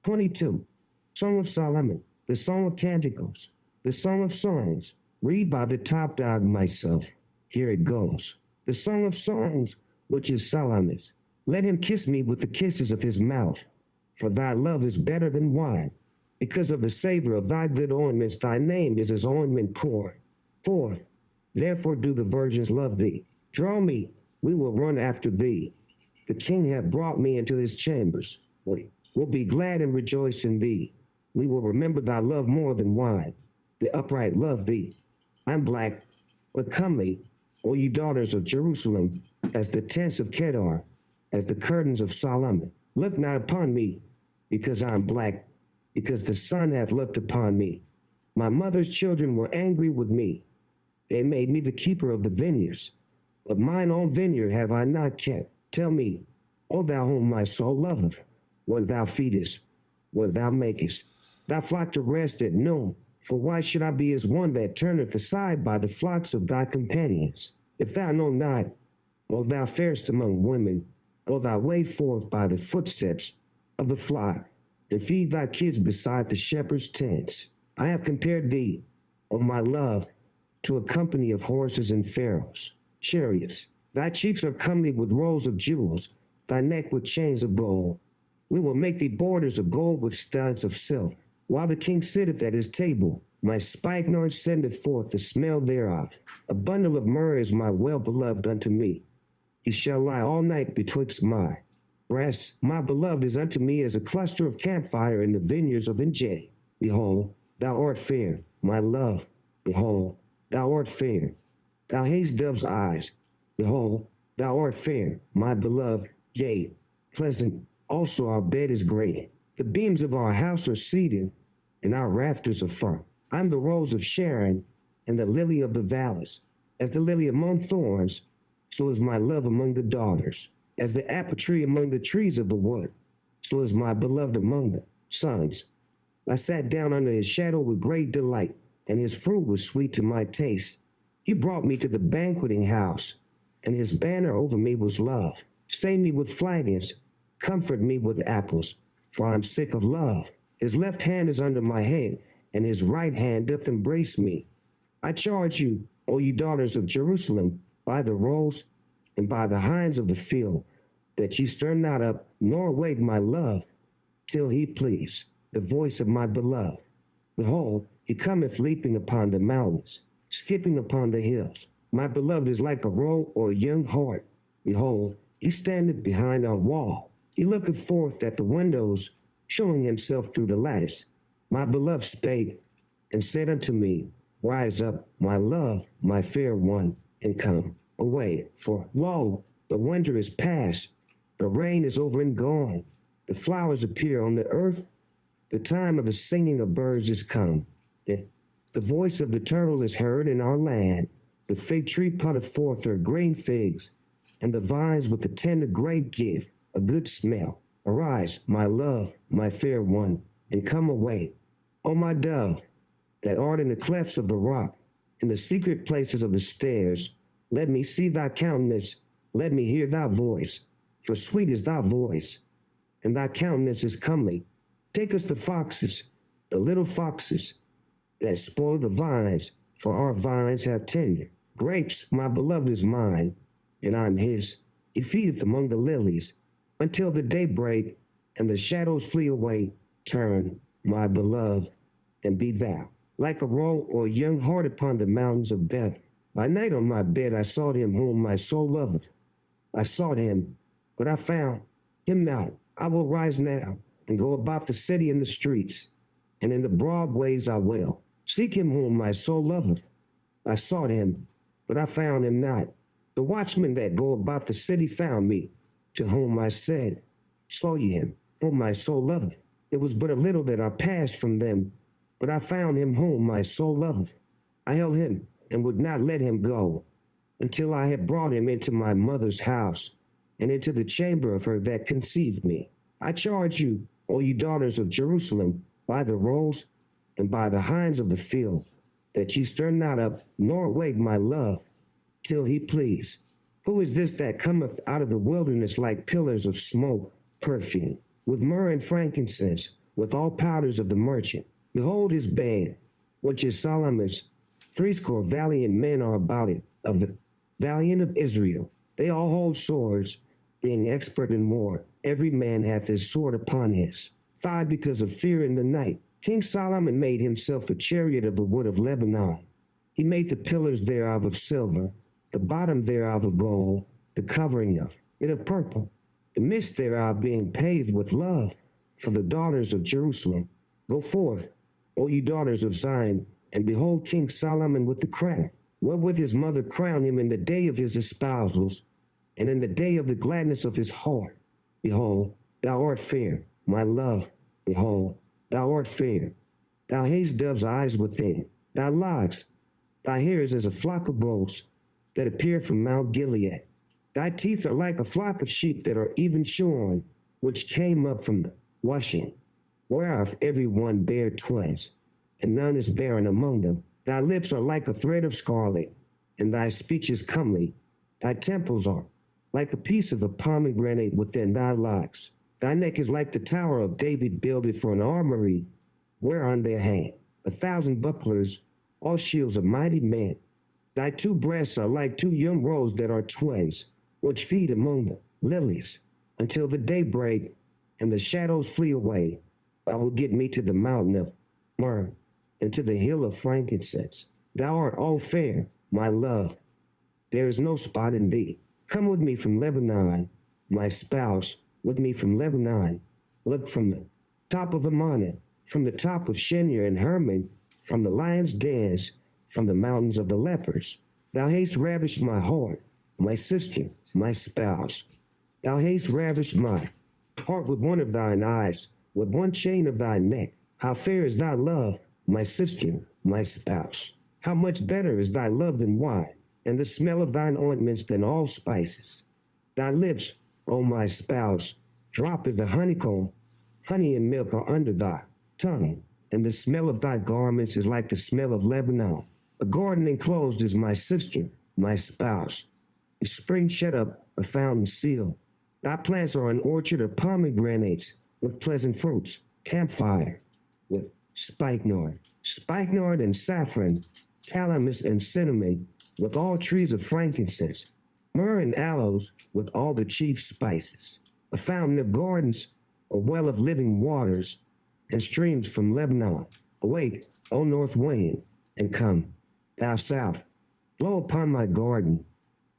22. Song of Solomon, the Song of Canticles, the Song of Songs. Read by the top dog myself. Here it goes. The Song of Songs, which is Solomon's. Let him kiss me with the kisses of his mouth. For thy love is better than wine. Because of the savor of thy good ointments, thy name is as ointment poured. 4th. Therefore do the virgins love thee. Draw me, we will run after thee. The king hath brought me into his chambers. We will be glad and rejoice in thee. We will remember thy love more than wine. The upright love thee. I'm black, but comely, O ye daughters of Jerusalem, as the tents of Kedar, as the curtains of Solomon. Look not upon me, because I am black, because the sun hath looked upon me. My mother's children were angry with me. They made me the keeper of the vineyards, but mine own vineyard have I not kept. Tell me, O thou whom my soul loveth, what thou feedest, what thou makest. Thou flock to rest at noon, for why should I be as one that turneth aside by the flocks of thy companions? If thou know not, O thou fairest among women, go thy way forth by the footsteps of the flock, and feed thy kids beside the shepherd's tents. I have compared thee, O my love, to a company of horses and pharaohs, chariots. Thy cheeks are comely with rows of jewels, thy neck with chains of gold. We will make thee borders of gold with studs of silver. While the king sitteth at his table, my spikenard sendeth forth the smell thereof. A bundle of myrrh is my well-beloved unto me. He shall lie all night betwixt my breasts. My beloved is unto me as a cluster of campfire in the vineyards of Engedi. Behold, thou art fair, my love. Behold, thou art fair. Thou hast dove's eyes. Behold, thou art fair, my beloved. Yea, pleasant also our bed is great. The beams of our house are cedar, and our rafters are firm. I'm the rose of Sharon, and the lily of the valleys. As the lily among thorns, so is my love among the daughters. As the apple tree among the trees of the wood, so is my beloved among the sons. I sat down under his shadow with great delight, and his fruit was sweet to my taste. He brought me to the banqueting house, and his banner over me was love. Stain me with flagons, comfort me with apples, for I am sick of love. His left hand is under my head, and his right hand doth embrace me. I charge you, O ye daughters of Jerusalem, by the roes and by the hinds of the field, that ye stir not up, nor awake my love, till he please, the voice of my beloved. Behold, he cometh leaping upon the mountains, skipping upon the hills. My beloved is like a roe or a young hart. Behold, he standeth behind our wall. He looketh forth at the windows, showing himself through the lattice. My beloved spake, and said unto me, Rise up, my love, my fair one, and come away. For, lo, the winter is past, the rain is over and gone. The flowers appear on the earth. The time of the singing of birds is come. The voice of the turtle is heard in our land. The fig tree putteth forth her green figs, and the vines with the tender grape give a good smell. Arise, my love, my fair one, and come away. O my dove, that art in the clefts of the rock, in the secret places of the stairs, let me see thy countenance, let me hear thy voice. For sweet is thy voice, and thy countenance is comely. Take us the foxes, the little foxes, that spoil the vines, for our vines have tenure. Grapes, my beloved is mine, and I am his. He feedeth among the lilies, until the day break, and the shadows flee away. Turn, my beloved, and be thou, like a roe or a young hart upon the mountains of Beth. By night on my bed I sought him whom my soul loveth. I sought him, but I found him not. I will rise now, and go about the city and the streets, and in the broad ways I will seek him whom my soul loveth. I sought him, but I found him not. The watchmen that go about the city found me, to whom I said, Saw ye him, whom my soul loveth? It was but a little that I passed from them, but I found him whom my soul loveth. I held him, and would not let him go, until I had brought him into my mother's house, and into the chamber of her that conceived me. I charge you, O ye daughters of Jerusalem, by the roes and by the hinds of the field, that ye stir not up, nor awake my love, till he please. Who is this that cometh out of the wilderness like pillars of smoke, perfume, with myrrh and frankincense, with all powders of the merchant. Behold his band, which is Solomon's. Threescore valiant men are about it, of the valiant of Israel. They all hold swords, being expert in war. Every man hath his sword upon his thigh because of fear in the night. King Solomon made himself a chariot of the wood of Lebanon. He made the pillars thereof of silver, the bottom thereof of gold, the covering of it of purple, the midst thereof being paved with love for the daughters of Jerusalem. Go forth, O ye daughters of Zion, and behold King Solomon with the crown, wherewith his mother crowned him in the day of his espousals, and in the day of the gladness of his heart. Behold, thou art fair, my love. Behold, thou art fair. Thou hast dove's eyes within. Thy locks, thy hair is as a flock of goats that appear from Mount Gilead. Thy teeth are like a flock of sheep that are even shorn, which came up from the washing, whereof every one bare twins, and none is barren among them. Thy lips are like a thread of scarlet, and thy speech is comely. Thy temples are like a piece of a pomegranate within thy locks. Thy neck is like the tower of David builded for an armory, whereon there hang 1,000 bucklers, all shields of mighty men. Thy two breasts are like two young roes that are twins, which feed among the lilies, until the day break and the shadows flee away. I will get me to the mountain of myrrh, and to the hill of frankincense. Thou art all fair, my love. There is no spot in thee. Come with me from Lebanon, my spouse, with me from Lebanon. Look from the top of Ammon, from the top of Shenir and Hermon, from the lion's dens, from the mountains of the lepers. Thou hast ravished my heart, my sister, my spouse. Thou hast ravished my heart with one of thine eyes, with one chain of thy neck. How fair is thy love, my sister, my spouse. How much better is thy love than wine, and the smell of thine ointments than all spices. Thy lips, O my spouse, drop as the honeycomb. Honey and milk are under thy tongue, and the smell of thy garments is like the smell of Lebanon. A garden enclosed is my sister, my spouse. A spring shut up, a fountain sealed. Thy plants are an orchard of pomegranates with pleasant fruits, campfire with spikenard and saffron, calamus and cinnamon, with all trees of frankincense, myrrh and aloes, with all the chief spices, a fountain of gardens, a well of living waters, and streams from Lebanon. Awake, O north wind, and come, thou south, blow upon my garden,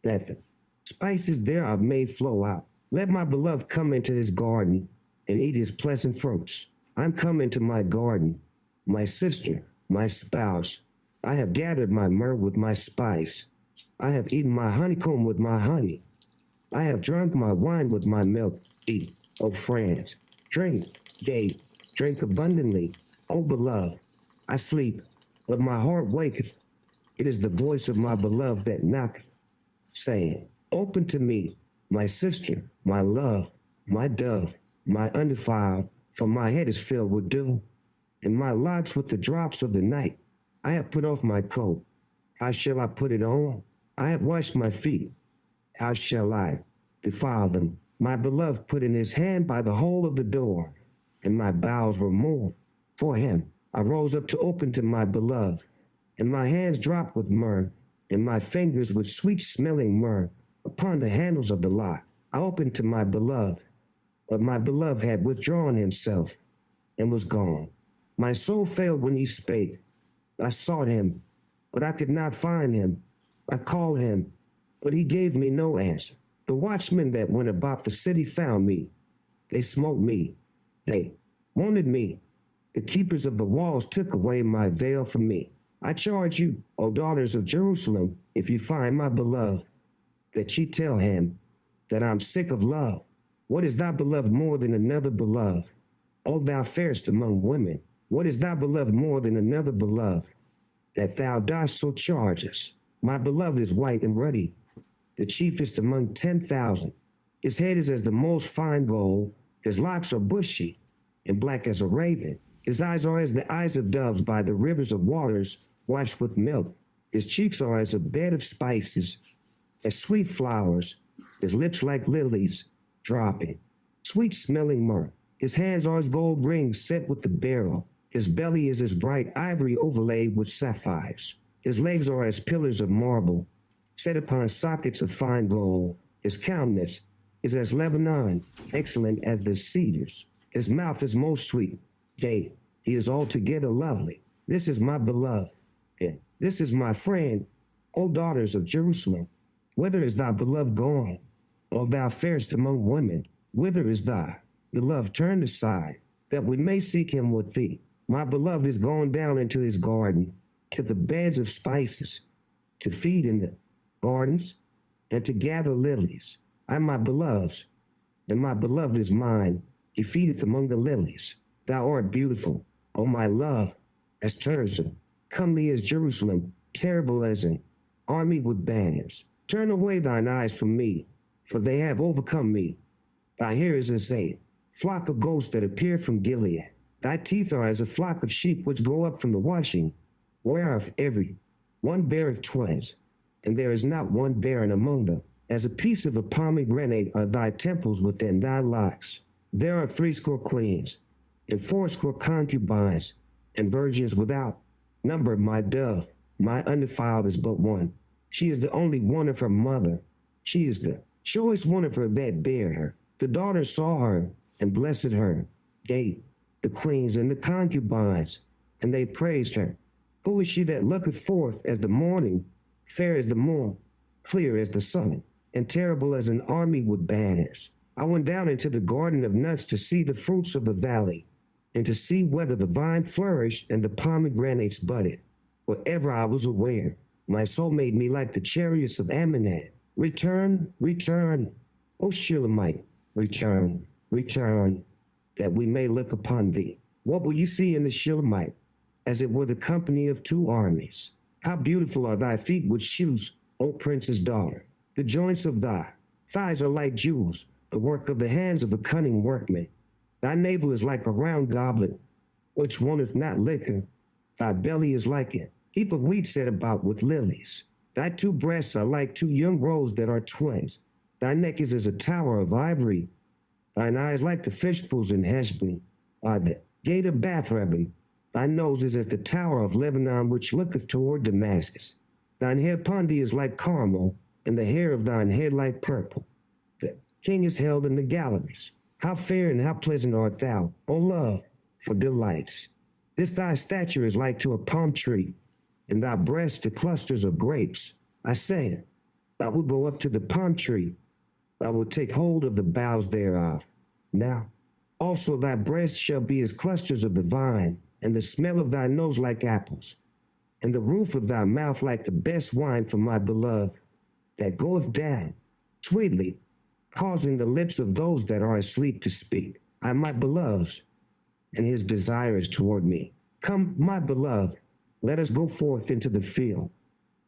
that the spices thereof may flow out. Let my beloved come into his garden and eat his pleasant fruits. I'm come into my garden, my sister, my spouse. I have gathered my myrrh with my spice. I have eaten my honeycomb with my honey. I have drunk my wine with my milk. Eat, O friends. Drink, yea, drink abundantly, O beloved. I sleep, but my heart waketh. It is the voice of my beloved that knocketh, saying, Open to me, my sister, my love, my dove, my undefiled, for my head is filled with dew, and my locks with the drops of the night. I have put off my coat. How shall I put it on? I have washed my feet. How shall I defile them? My beloved put in his hand by the hole of the door, and my bowels were moved for him. I rose up to open to my beloved, and my hands dropped with myrrh, and my fingers with sweet-smelling myrrh upon the handles of the lock. I opened to my beloved, but my beloved had withdrawn himself and was gone. My soul failed when he spake. I sought him, but I could not find him. I called him, but he gave me no answer. The watchmen that went about the city found me. They smote me. They wanted me. The keepers of the walls took away my veil from me. I charge you, O daughters of Jerusalem, if you find my beloved, that ye tell him that I'm sick of love. What is thy beloved more than another beloved? O thou fairest among women, what is thy beloved more than another beloved? That thou dost so charge us. My beloved is white and ruddy, the chiefest among 10,000. His head is as the most fine gold. His locks are bushy and black as a raven. His eyes are as the eyes of doves by the rivers of waters washed with milk. His cheeks are as a bed of spices, as sweet flowers. His lips like lilies dropping, sweet-smelling myrrh. His hands are as gold rings set with the beryl. His belly is as bright ivory overlaid with sapphires. His legs are as pillars of marble, set upon sockets of fine gold. His countenance is as Lebanon, excellent as the cedars. His mouth is most sweet. Yea, he is altogether lovely. This is my beloved, and this is my friend, O daughters of Jerusalem. Whither is thy beloved gone, O thou fairest among women? Whither is thy beloved turned aside, that we may seek him with thee? My beloved is gone down into his garden, to the beds of spices, to feed in the gardens, and to gather lilies. I am my beloved's, and my beloved is mine. He feedeth among the lilies. Thou art beautiful, O my love, as Tirzah, comely as Jerusalem, terrible as an army with banners. Turn away thine eyes from me, for they have overcome me. Thy hair is as a flock of goats that appear from Gilead. Thy teeth are as a flock of sheep which go up from the washing, whereof every one beareth twins, and there is not one barren among them. As a piece of a pomegranate are thy temples within thy locks. There are 80 queens, and 80 concubines, and virgins without number. My dove, my undefiled, is but one. She is the only one of her mother. She is the choice one of her that bare her. The daughters saw her, and blessed her. Yea, the queens and the concubines, and they praised her. Who is she that looketh forth as the morning, fair as the moon, clear as the sun, and terrible as an army with banners? I went down into the garden of nuts to see the fruits of the valley, and to see whether the vine flourished and the pomegranates budded. Wherever I was aware, my soul made me like the chariots of Ammonad. Return, return, O Shulamite, return, return, that we may look upon thee. What will you see in the Shulamite? As it were the company of 2 armies. How beautiful are thy feet with shoes, O prince's daughter. The joints of thy thighs are like jewels, the work of the hands of a cunning workman. Thy navel is like a round goblet, which wanteth not liquor. Thy belly is like a heap of wheat set about with lilies. Thy 2 breasts are like 2 young roes that are twins. Thy neck is as a tower of ivory. Thine eyes like the fish pools in Heshbon, are the gate of Bath-rabbim. Thy nose is as the tower of Lebanon which looketh toward Damascus. Thine hair pondy is like Carmel, and the hair of thine head like purple. The king is held in the galleries. How fair and how pleasant art thou, O love, for delights. This thy stature is like to a palm tree, and thy breasts to clusters of grapes. I say, I will go up to the palm tree. I will take hold of the boughs thereof. Now, also thy breasts shall be as clusters of the vine, and the smell of thy nose like apples, and the roof of thy mouth like the best wine from my beloved, that goeth down sweetly, causing the lips of those that are asleep to speak. I am my beloved's, and his desire is toward me. Come, my beloved, let us go forth into the field.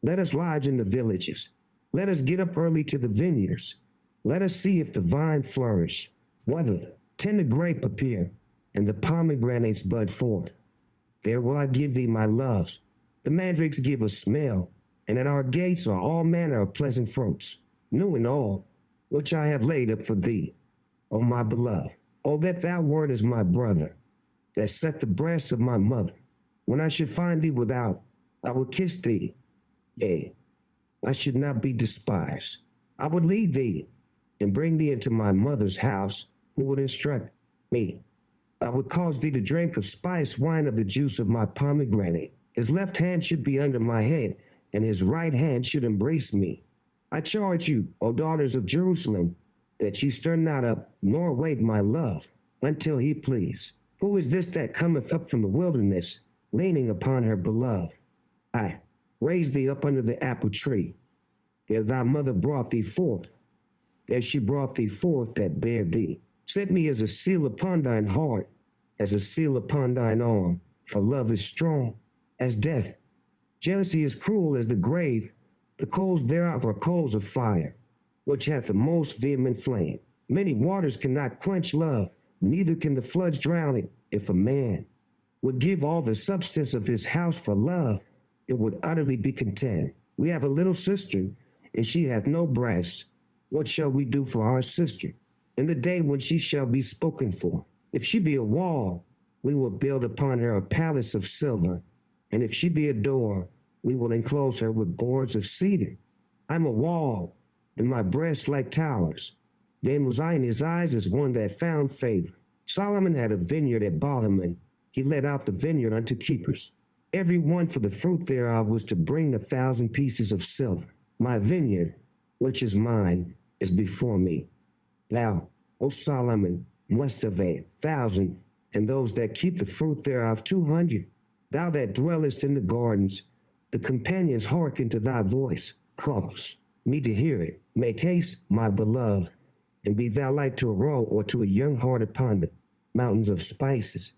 Let us lodge in the villages. Let us get up early to the vineyards. Let us see if the vine flourish, whether the tender grape appear, and the pomegranates bud forth. There will I give thee my loves. The mandrakes give a smell, and at our gates are all manner of pleasant fruits, new and old, which I have laid up for thee, O my beloved. O that thou wert as my brother, that set the breast of my mother. When I should find thee without, I would kiss thee. Yea, I should not be despised. I would lead thee, and bring thee into my mother's house, who would instruct me. I would cause thee to drink of spiced wine of the juice of my pomegranate. His left hand should be under my head, and his right hand should embrace me. I charge you, O daughters of Jerusalem, that ye stir not up, nor awake my love, until he please. Who is this that cometh up from the wilderness, leaning upon her beloved? I raised thee up under the apple tree. There thy mother brought thee forth. There she brought thee forth that bare thee. Set me as a seal upon thine heart, as a seal upon thine arm, for love is strong as death. Jealousy is cruel as the grave. The coals thereof are coals of fire, which hath the most vehement flame. Many waters cannot quench love, neither can the floods drown it. If a man would give all the substance of his house for love, it would utterly be content. We have a little sister, and she hath no breasts. What shall we do for our sister in the day when she shall be spoken for? If she be a wall, we will build upon her a palace of silver. And if she be a door, we will enclose her with boards of cedar. I'm a wall, and my breasts like towers. Then was I in his eyes as one that found favor. Solomon had a vineyard at Balaam. He let out the vineyard unto keepers. Every one for the fruit thereof was to bring 1,000 pieces of silver. My vineyard, which is mine, is before me. Thou, O Solomon, must have 1,000, and those that keep the fruit thereof 200. Thou that dwellest in the gardens, the companions hearken to thy voice. Cause me to hear it. Make haste, my beloved, and be thou like to a roe or to a young hart upon the mountains of spices.